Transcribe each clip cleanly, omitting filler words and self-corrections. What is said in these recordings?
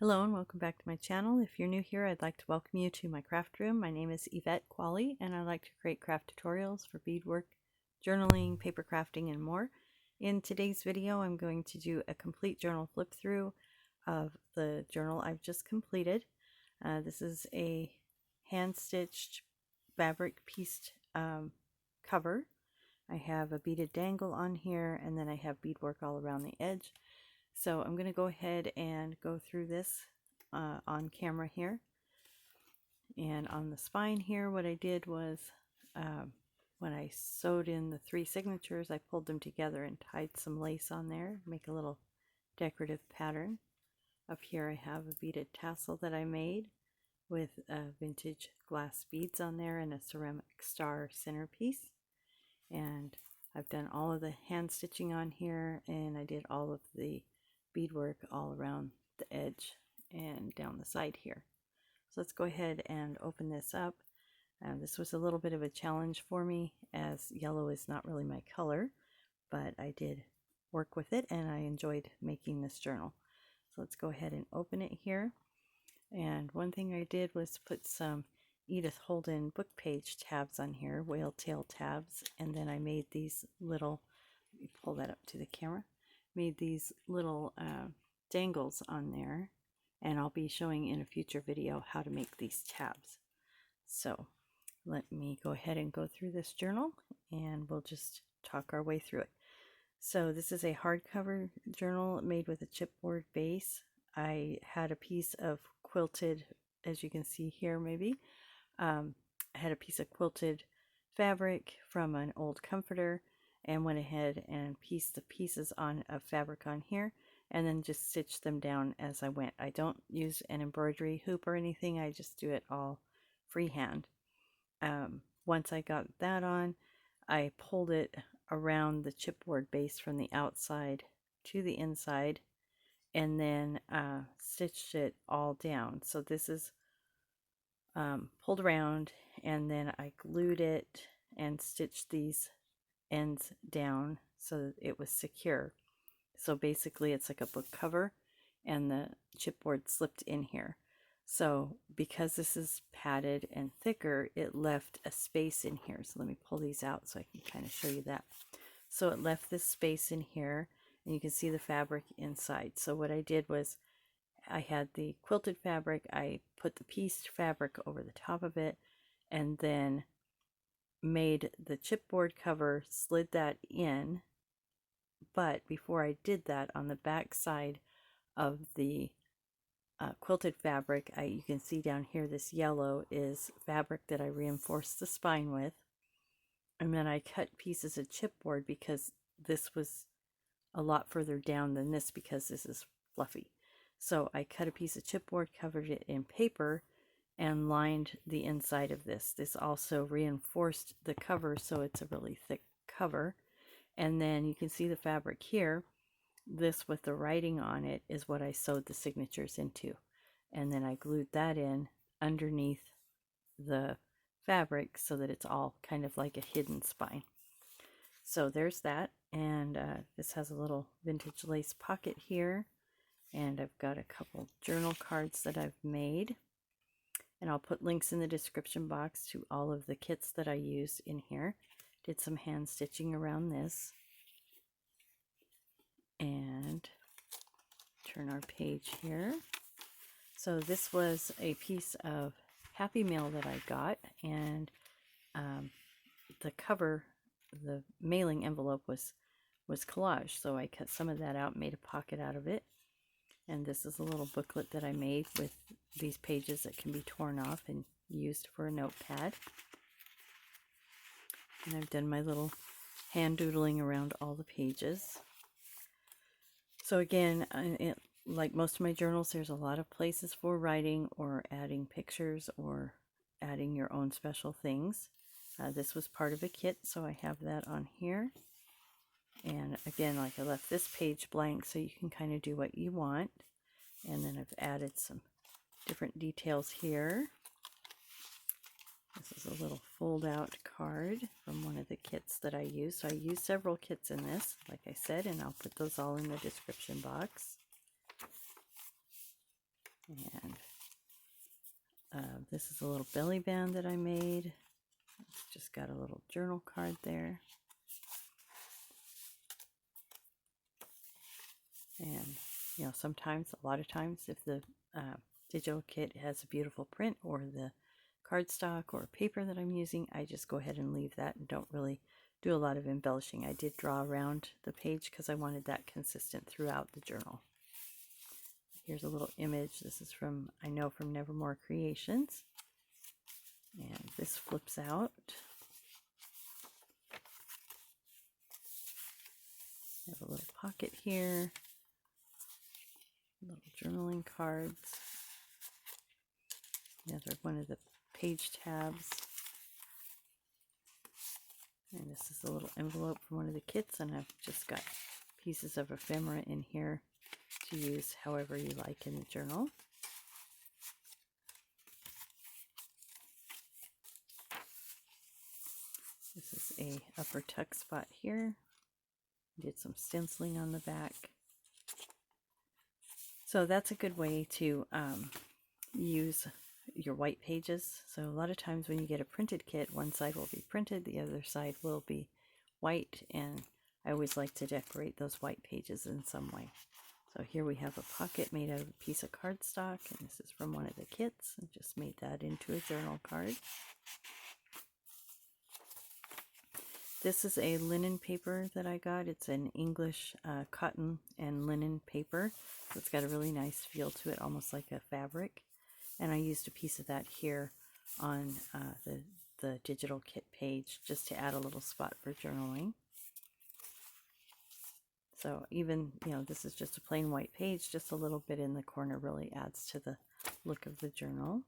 Hello and welcome back to my channel. If you're new here, I'd like to welcome you to my craft room. My name is Yvette Quale and I like to create craft tutorials for beadwork, journaling, paper crafting, and more. In today's video, I'm going to do a complete journal flip through of the journal I've just completed. This is a hand-stitched fabric pieced cover. I have a beaded dangle on here, and then I have beadwork all around the edge. So I'm going to go ahead and go through this on camera here. And on the spine here, what I did was when I sewed in the 3 signatures, I pulled them together and tied some lace on there, make a little decorative pattern. Up here I have a beaded tassel that I made with vintage glass beads on there and a ceramic star centerpiece. And I've done all of the hand stitching on here, and I did all of the beadwork all around the edge and down the side here. So let's go ahead and open this up. This was a little bit of a challenge for me, as yellow is not really my color, but I did work with it and I enjoyed making this journal. So let's go ahead and open it here. And one thing I did was put some Edith Holden book page tabs on here, whale tail tabs, and then I made these little, let me pull that up to the camera, made these little dangles on there, and I'll be showing in a future video how to make these tabs. So let me go ahead and go through this journal and we'll just talk our way through it. So this is a hardcover journal made with a chipboard base. I had a piece of quilted, as you can see here maybe, I had a piece of quilted fabric from an old comforter and went ahead and pieced the pieces on of fabric on here and then just stitched them down as I went. I don't use an embroidery hoop or anything, I just do it all freehand. Once I got that on, I pulled it around the chipboard base from the outside to the inside and then stitched it all down. So this is pulled around, and then I glued it and stitched these ends down so that it was secure. So basically it's like a book cover and the chipboard slipped in here. So because this is padded and thicker, it left a space in here. So let me pull these out so I can kind of show you that. So it left this space in here and you can see the fabric inside. So what I did was I had the quilted fabric, I put the pieced fabric over the top of it, and then made the chipboard cover, slid that in. But before I did that, on the back side of the quilted fabric, you can see down here this yellow is fabric that I reinforced the spine with. And then I cut pieces of chipboard because this was a lot further down than this because this is fluffy. So I cut a piece of chipboard, covered it in paper, and lined the inside of this. This also reinforced the cover so it's a really thick cover. And then you can see the fabric here. This with the writing on it is what I sewed the signatures into. And then I glued that in underneath the fabric so that it's all kind of like a hidden spine. So there's that. And this has a little vintage lace pocket here. And I've got a couple journal cards that I've made, and I'll put links in the description box to all of the kits that I used in here. Did some hand stitching around this, and turn our page here. So this was a piece of Happy Mail that I got, and the cover, the mailing envelope was collage, so I cut some of that out, made a pocket out of it. And this is a little booklet that I made with these pages that can be torn off and used for a notepad. And I've done my little hand doodling around all the pages. So again, like most of my journals, there's a lot of places for writing or adding pictures or adding your own special things. This was part of a kit, so I have that on here. And again, like I left this page blank so you can kind of do what you want. And then I've added some different details here. This is a little fold-out card from one of the kits that I used. So I used several kits in this, like I said, and I'll put those all in the description box. And this is a little belly band that I made. It's just got a little journal card there. And, you know, sometimes, a lot of times, if the digital kit has a beautiful print or the cardstock or paper that I'm using, I just go ahead and leave that and don't really do a lot of embellishing. I did draw around the page because I wanted that consistent throughout the journal. Here's a little image. This is from, I know, from Nevermore Creations. And this flips out. I have a little pocket here. Little journaling cards. Another one of the page tabs. And this is a little envelope from one of the kits, and I've just got pieces of ephemera in here to use however you like in the journal. This is a upper tuck spot here. Did some stenciling on the back. So that's a good way to use your white pages. So a lot of times when you get a printed kit, one side will be printed, the other side will be white, and I always like to decorate those white pages in some way. So here we have a pocket made out of a piece of cardstock, and this is from one of the kits. I just made that into a journal card. This is a linen paper that I got. It's an English cotton and linen paper. So it's got a really nice feel to it, almost like a fabric. And I used a piece of that here on the digital kit page just to add a little spot for journaling. So even, you know, this is just a plain white page, just a little bit in the corner really adds to the look of the journal.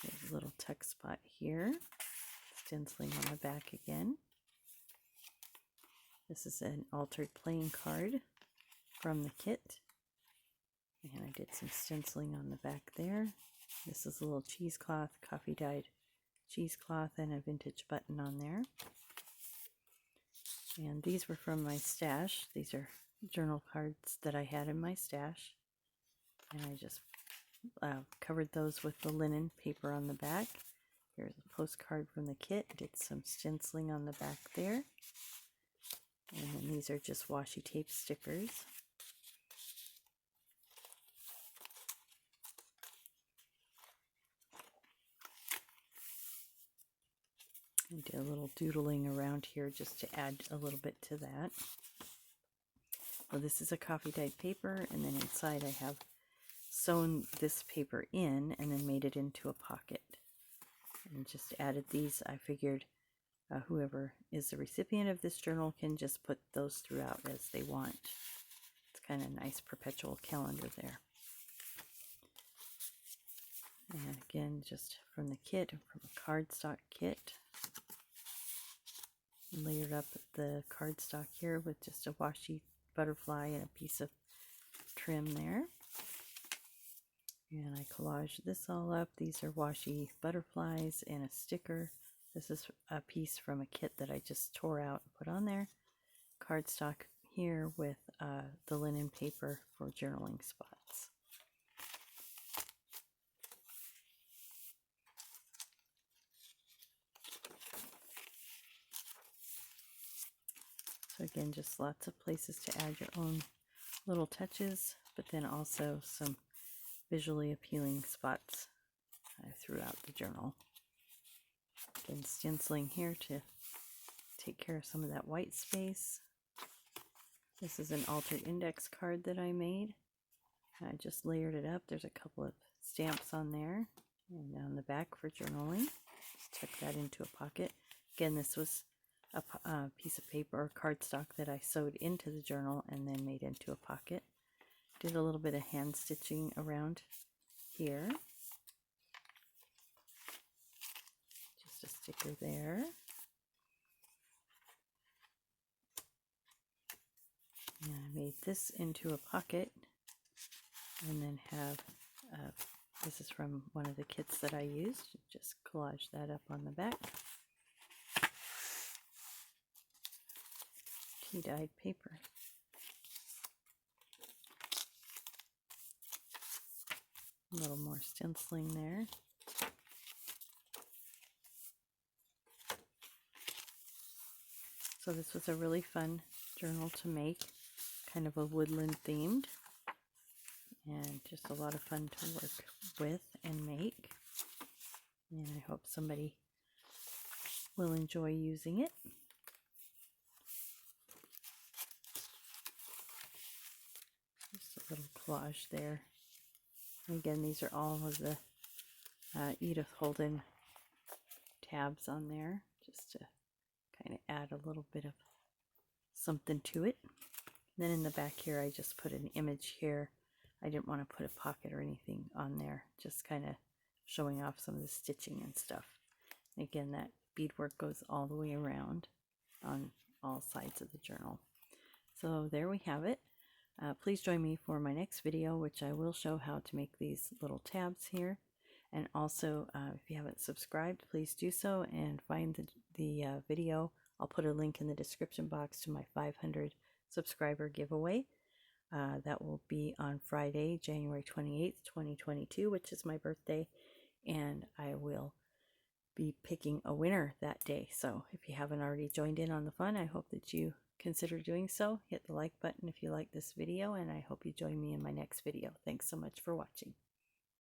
There's a little tuck spot here. Stenciling on the back again. This is an altered playing card from the kit. And I did some stenciling on the back there. This is a little cheesecloth, coffee dyed cheesecloth, and a vintage button on there. And these were from my stash. These are journal cards that I had in my stash. And I just covered those with the linen paper on the back. Here's a postcard from the kit. Did some stenciling on the back there. And then these are just washi tape stickers. And did a little doodling around here just to add a little bit to that. Well, this is a coffee dyed paper, and then inside I have sewn this paper in and then made it into a pocket. And just added these. I figured whoever is the recipient of this journal can just put those throughout as they want. It's kind of a nice perpetual calendar there. And again, just from the kit, from a cardstock kit. Layered up the cardstock here with just a washi butterfly and a piece of trim there. And I collaged this all up. These are washi butterflies and a sticker. This is a piece from a kit that I just tore out and put on there. Cardstock here with the linen paper for journaling spots. So again, just lots of places to add your own little touches, but then also some visually appealing spots throughout the journal. Again, stenciling here to take care of some of that white space. This is an altered index card that I made. I just layered it up. There's a couple of stamps on there and down the back for journaling. Just tuck that into a pocket. Again, this was a piece of paper or cardstock that I sewed into the journal and then made into a pocket. Did a little bit of hand stitching around here. Just a sticker there. And I made this into a pocket and then have, this is from one of the kits that I used. Just collage that up on the back. Tea-dyed paper. A little more stenciling there. So this was a really fun journal to make, kind of a woodland themed, and just a lot of fun to work with and make. And I hope somebody will enjoy using it. Just a little collage there. And again, these are all of the Edith Holden tabs on there, just to kind of add a little bit of something to it. And then in the back here, I just put an image here. I didn't want to put a pocket or anything on there, just kind of showing off some of the stitching and stuff. Again, that beadwork goes all the way around on all sides of the journal. So there we have it. Please join me for my next video, which I will show how to make these little tabs here. And also, if you haven't subscribed, please do so and find the video. I'll put a link in the description box to my 500 subscriber giveaway. That will be on Friday, January 28th, 2022, which is my birthday. And I will be picking a winner that day. So if you haven't already joined in on the fun, I hope that you consider doing so. Hit the like button if you like this video, and I hope you join me in my next video. Thanks so much for watching.